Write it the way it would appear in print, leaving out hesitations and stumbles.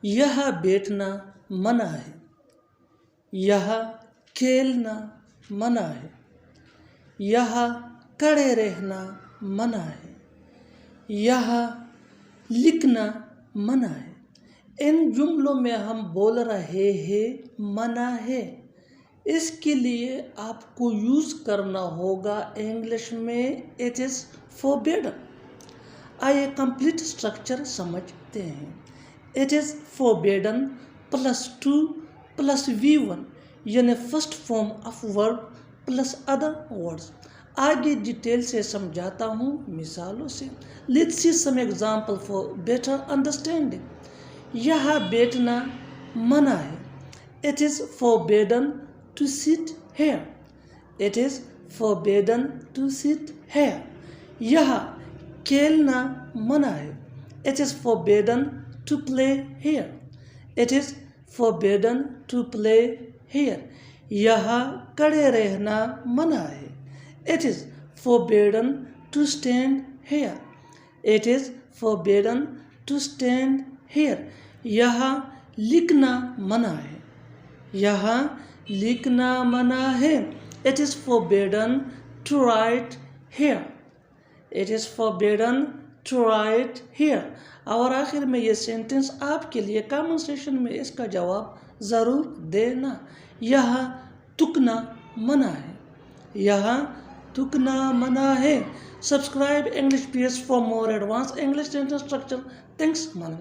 यहाँ बैठना मना है, यहाँ खेलना मना है, यहाँ खड़े रहना मना है, यहाँ लिखना मना है। इन जुमलों में हम बोल रहे हैं मना है, इसके लिए आपको यूज़ करना होगा इंग्लिश में इट इज़ फोरबिडन। आइए कंप्लीट स्ट्रक्चर समझते हैं। इट इज़ फोरबिडन +2 + V1 यानी first form of verb plus other words. आगे डिटेल से समझाता हूँ मिसालों से। Let's see some example for better understanding. यहाँ बैठना मना है, it is forbidden to sit here, it is forbidden to sit here. यहाँ खेलना मना है, it is forbidden to play here, it is forbidden to play here. यहाँ खड़े रहना मना है, it is forbidden to stand here, it is forbidden to stand here. यहाँ लिखना मना है, यहाँ लिखना मना है, it is forbidden to write here, it is forbidden to write here. और आखिर में ये सेंटेंस आपके लिए कमेंट सेक्शन में इसका जवाब ज़रूर देना। यहाँ थूकना मना है, यहाँ थूकना मना है। Subscribe English PS for more advanced English sentence structure. Thanks, man.